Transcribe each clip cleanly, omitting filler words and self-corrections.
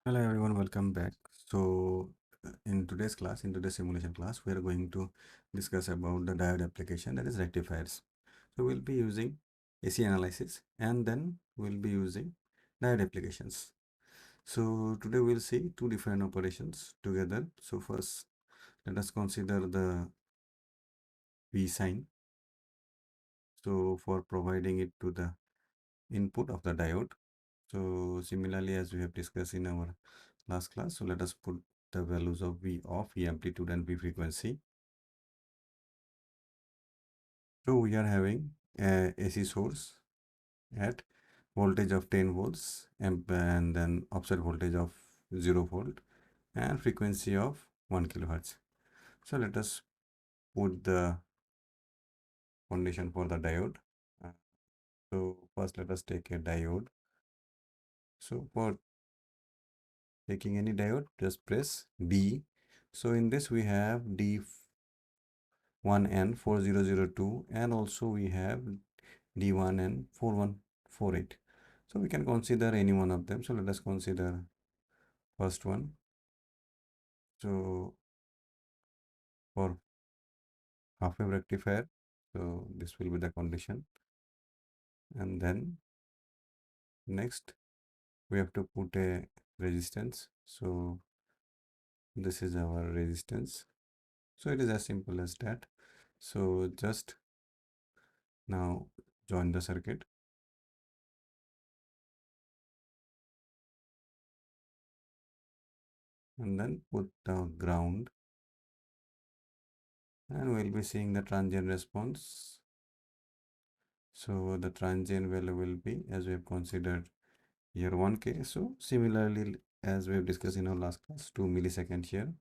Hello everyone, welcome back. In today's class, in today's simulation class, we are going to discuss about the diode application, that is rectifiers. So we'll be using AC analysis and then we'll be using diode applications. So today we'll see two different operations together. So first, let us consider the Vsin. So for providing it to the input of the diode. So similarly, as we have discussed in our last class, so let us put the values of V off, V amplitude and V frequency. So we are having a AC source at voltage of 10 volts and then offset voltage of 0 volt and frequency of 1 kilohertz. So let us put the foundation for the diode. Uh, So first let us take a diode. So for taking any diode, just press D. So in this we have D1N4002 and also we have D1N4148. So we can consider any one of them. So let us consider first one. So for half wave rectifier, so this will be the condition. And then next we have to put a resistance. So this is our resistance. So it is as simple as that. So just now join the circuit. And then put the ground. And we'll be seeing the transient response. So the transient value will be, as we have considered here, 1K. So similarly, as we have discussed in our last class, 2 milliseconds here.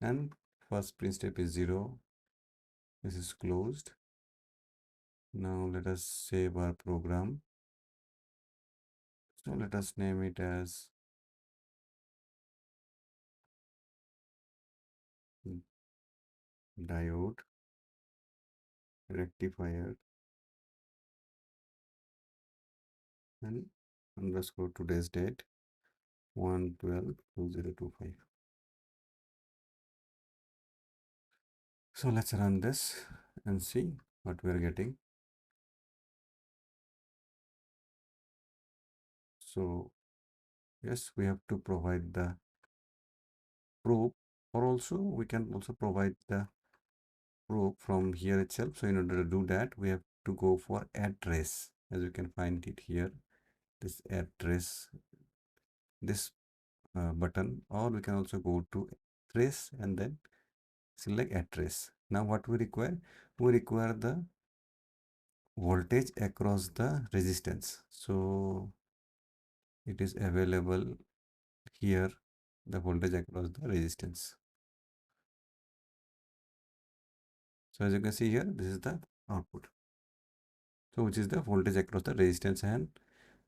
And first print step is 0. This is closed. Now let us save our program. So let us name it as diode rectifier and underscore today's date 1/12/2025. So let's run this and see what we are getting. So yes, we have to provide the probe, or also we can also provide the probe from here itself. So in order to do that, we have to go for address, as you can find it here, this address, this button, or we can also go to trace and then select address. Now what we require the voltage across the resistance. So it is available here, the voltage across the resistance. So as you can see here, this is the output. So which is the voltage across the resistance, and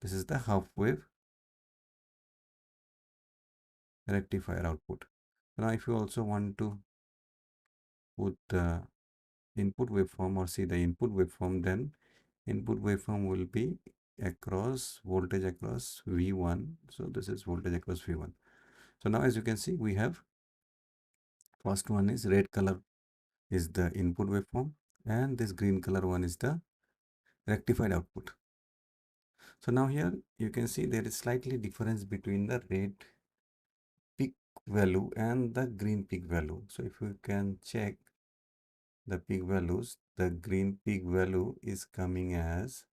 this is the half wave rectifier output. Now if you also want to put the input waveform or see the input waveform, then input waveform will be across voltage across V1. So this is voltage across V1. So now as you can see, we have first one is red color is the input waveform and this green color one is the rectified output. So now here you can see there is slightly difference between the red peak value and the green peak value. So if you can check the peak values, the green peak value is coming as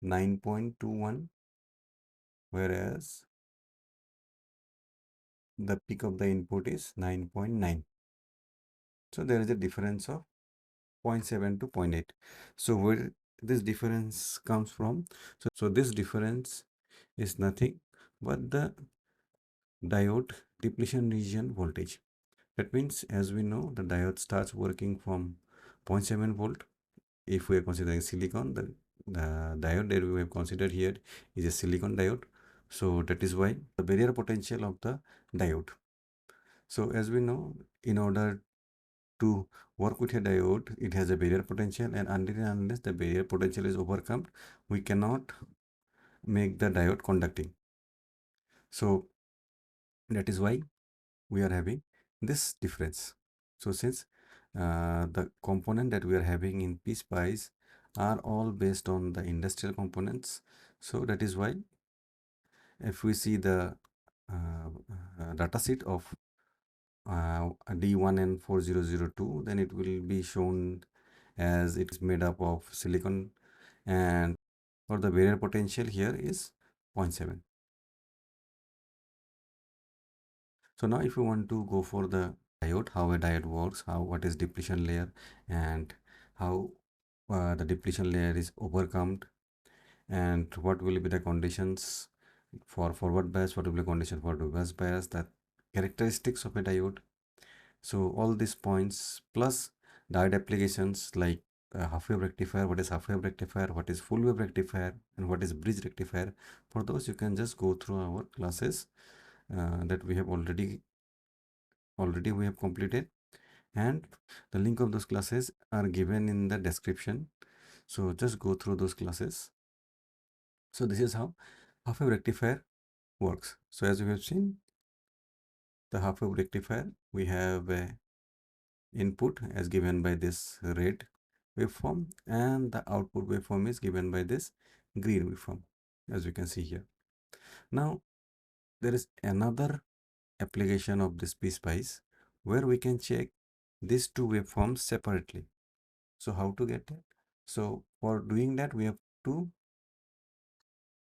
9.21, whereas the peak of the input is 9.9. So there is a difference of 0.7 to 0.8. So where this difference comes from? So this difference is nothing but the diode depletion region voltage. That means, as we know, the diode starts working from 0.7 volt. If we are considering silicon, the diode that we have considered here is a silicon diode. So that is why the barrier potential of the diode. So as we know, in order to work with a diode, it has a barrier potential, and until and unless the barrier potential is overcome, we cannot make the diode conducting. So that is why we are having this difference. So since the component that we are having in PSPICE are all based on the industrial components, so that is why if we see the data sheet of D1N4002, then it will be shown as it is made up of silicon, and for the barrier potential here is 0.7. So now if you want to go for the diode, how a diode works, what is depletion layer, and how the depletion layer is overcome, and what will be the conditions for forward bias, what will be the condition for reverse bias, the characteristics of a diode. So all these points plus diode applications like half wave rectifier, what is half wave rectifier, what is full wave rectifier, and what is bridge rectifier. For those you can just go through our classes that we have already we have completed, and the link of those classes are given in the description. So just go through those classes. So this is how half wave rectifier works. So as we have seen, the half wave rectifier, we have a input as given by this red waveform, and the output waveform is given by this green waveform, as you can see here. Now there is another application of this PSPICE where we can check these two waveforms separately. So how to get that? So for doing that, we have to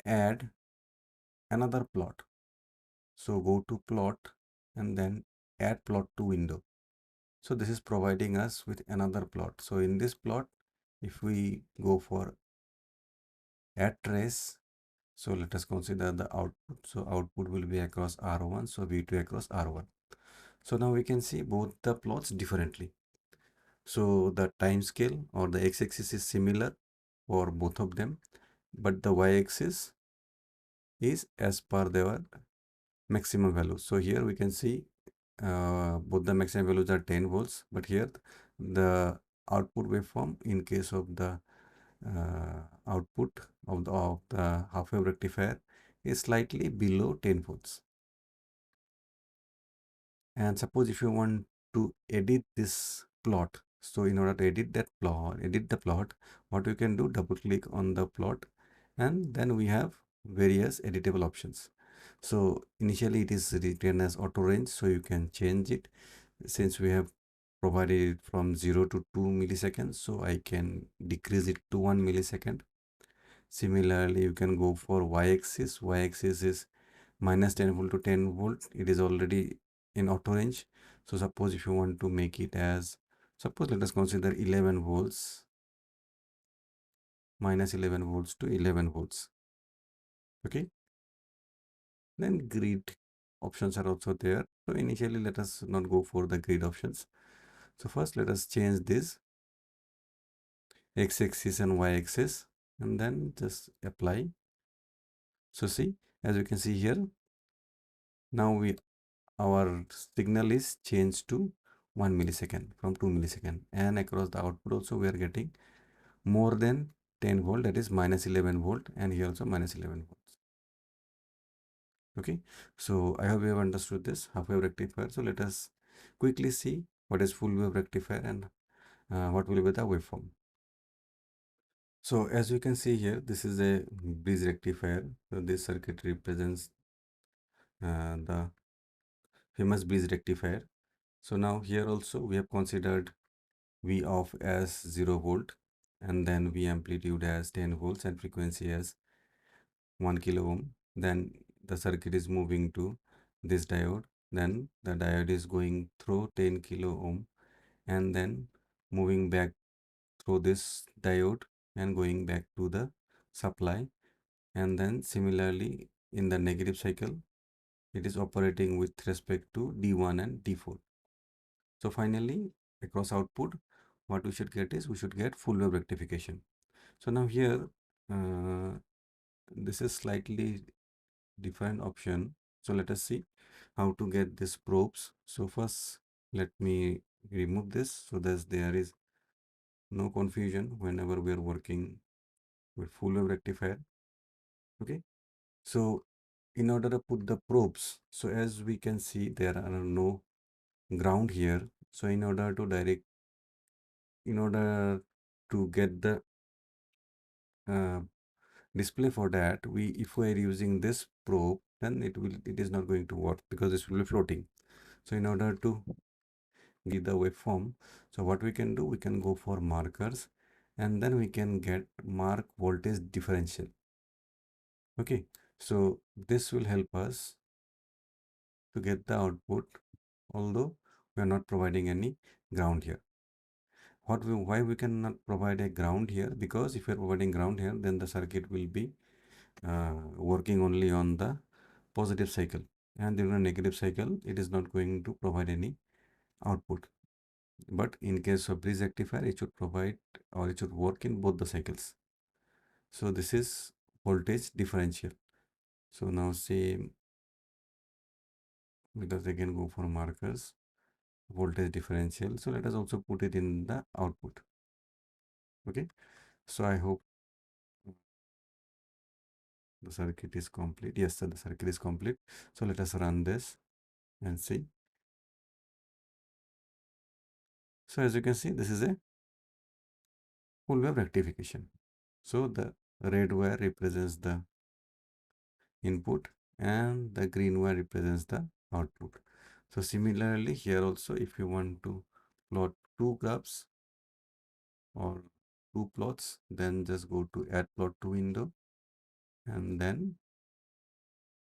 add another plot. So go to plot and then add plot to window. So this is providing us with another plot. So in this plot, if we go for add trace, so let us consider the output. So output will be across R1, so V2 across R1. So now we can see both the plots differently. So the time scale or the x-axis is similar for both of them, but the y-axis is as per their maximum value. So here we can see both the maximum values are 10 volts, but here the output waveform in case of the output of the half wave rectifier is slightly below 10 volts. And suppose if you want to edit this plot, so in order to edit the plot, what you can do, double click on the plot, and then we have various editable options. So initially it is written as auto range, so you can change it. Since we have provided it from 0 to 2 milliseconds, so I can decrease it to 1 millisecond. Similarly, you can go for y-axis. Y-axis is minus 10 volt to 10 volt. It is already in auto range. So suppose if you want to make it as, suppose let us consider 11 volts, minus 11 volts to 11 volts. Okay. Then grid options are also there. So initially, let us not go for the grid options. So first, let us change this x-axis and y-axis, and then just apply. So see, as you can see here, now our signal is changed to 1 millisecond from 2 millisecond, and across the output also we are getting more than 10 volt, that is minus 11 volt, and here also minus 11 volts. Okay, so I hope you have understood this half wave rectifier. So let us quickly see what is full wave rectifier and what will be the waveform. So as you can see here, this is a bridge rectifier. So this circuit represents the famous bridge rectifier. So now here also we have considered V off as 0 volt, and then V amplitude as 10 volts and frequency as 1 kilo ohm. Then the circuit is moving to this diode. Then the diode is going through 10 kilo ohm and then moving back through this diode and going back to the supply. And then similarly in the negative cycle, it is operating with respect to D1 and D4. So finally, across output, what we should get is we should get full wave rectification. So now here, this is slightly different option. So let us see how to get these probes. So first, let me remove this so that there is no confusion whenever we are working with full wave rectifier. Okay. So in order to put the probes, so as we can see, there are no ground here. So in order to get the uh, display for that, if we are using this probe, then it is not going to work because this will be floating. So in order to give the waveform, so what we can do, we can go for markers, and then we can get mark voltage differential. Okay, so this will help us to get the output, although we are not providing any ground here. Why we cannot provide a ground here? Because if we are providing ground here, then the circuit will be working only on the positive cycle, and during a negative cycle it is not going to provide any output. But in case of bridge rectifier, it should provide, or it should work in both the cycles. So this is voltage differential. So now same, let us again go for markers, voltage differential. So let us also put it in the output. Okay, so I hope the circuit is complete. Yes, sir, the circuit is complete. So let us run this and see. So as you can see, this is a full wave rectification. So the red wire represents the input and the green wire represents the output. So similarly here also, if you want to plot two graphs or two plots, then just go to add plot to window and then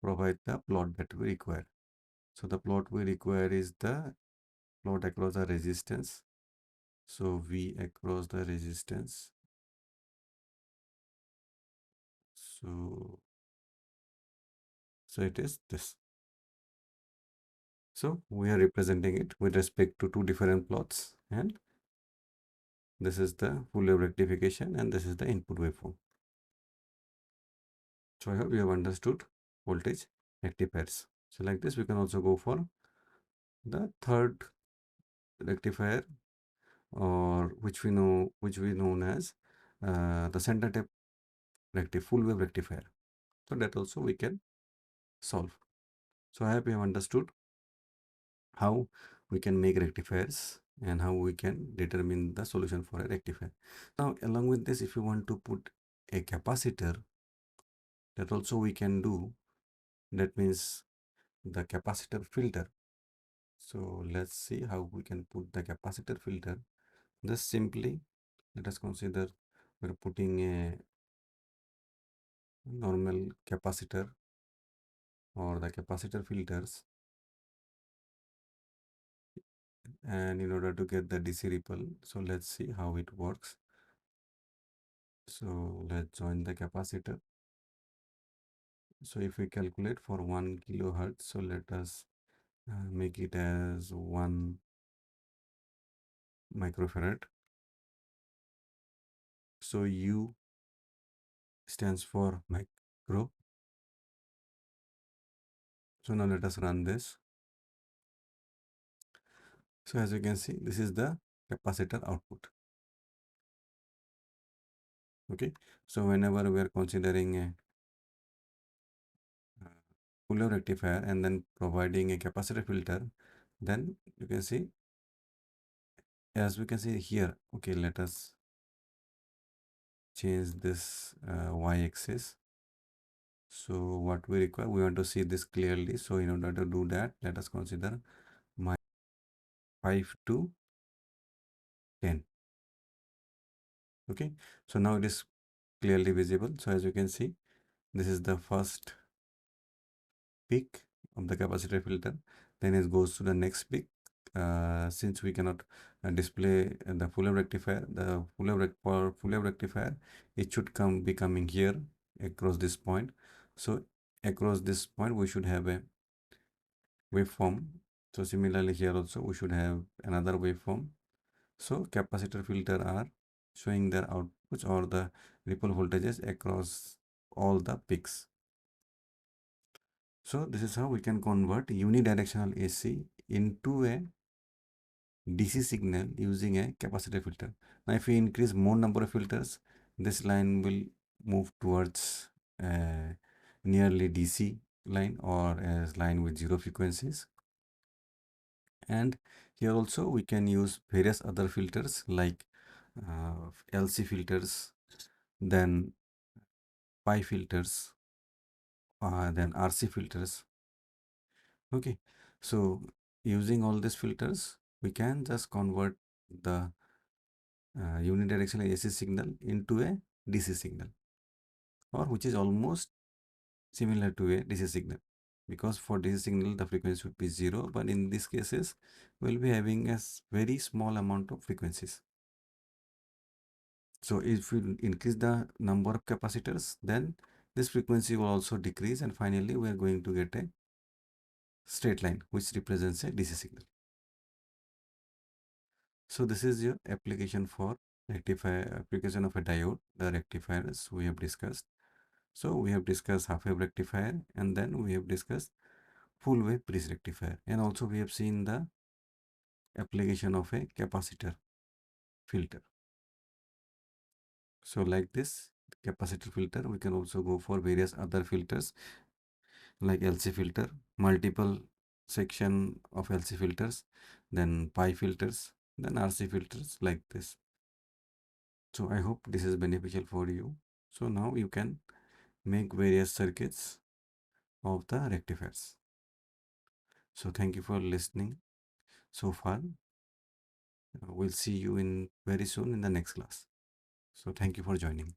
provide the plot that we require. So the plot we require is the plot across the resistance. So V across the resistance. So it is this. So we are representing it with respect to two different plots, and this is the full wave rectification and this is the input waveform. So I hope you have understood voltage rectifiers. So like this, we can also go for the third rectifier, or which we known as the center tap full wave rectifier. So that also we can solve. So I hope you have understood how we can make rectifiers and how we can determine the solution for a rectifier. Now, along with this, if you want to put a capacitor, that also we can do. That means the capacitor filter. So let's see how we can put the capacitor filter. Just simply let us consider we're putting a normal capacitor or the capacitor filters, and in order to get the DC ripple, so let's see how it works. So let's join the capacitor. So if we calculate for 1 kilohertz, so let us make it as 1 microfarad. So U stands for micro. So now let us run this. So as you can see, this is the capacitor output. Okay, so whenever we are considering a full wave rectifier and then providing a capacitor filter, then you can see, as we can see here, okay, let us change this y-axis. So what we require, we want to see this clearly. So in order to do that, let us consider my 5 to 10. Okay, so now it is clearly visible. So as you can see, this is the first peak of the capacitor filter, then it goes to the next peak. Since we cannot display the full wave rectifier, the for full wave rectifier, it should be coming here across this point. So across this point we should have a waveform. So similarly here also we should have another waveform. So capacitor filter are showing their outputs or the ripple voltages across all the peaks. So this is how we can convert unidirectional AC into a DC signal using a capacitor filter. Now if we increase more number of filters, this line will move towards nearly DC, line or as line with zero frequencies. And here also we can use various other filters like LC filters, then pi filters, then RC filters. Okay, so using all these filters, we can just convert the unidirectional AC signal into a DC signal, or which is almost similar to a DC signal, because for DC signal the frequency would be zero, but in these cases we'll be having a very small amount of frequencies. So if we increase the number of capacitors, then this frequency will also decrease, and finally we are going to get a straight line which represents a DC signal. So this is your application for rectifier, application of a diode, the rectifiers we have discussed. So we have discussed half wave rectifier, and then we have discussed full wave bridge rectifier, and also we have seen the application of a capacitor filter. So like this capacitor filter, we can also go for various other filters like LC filter, multiple section of LC filters, then pi filters, then RC filters, like this. So I hope this is beneficial for you. So now you can make various circuits of the rectifiers. So thank you for listening so far. We'll see you in very soon in the next class. So thank you for joining.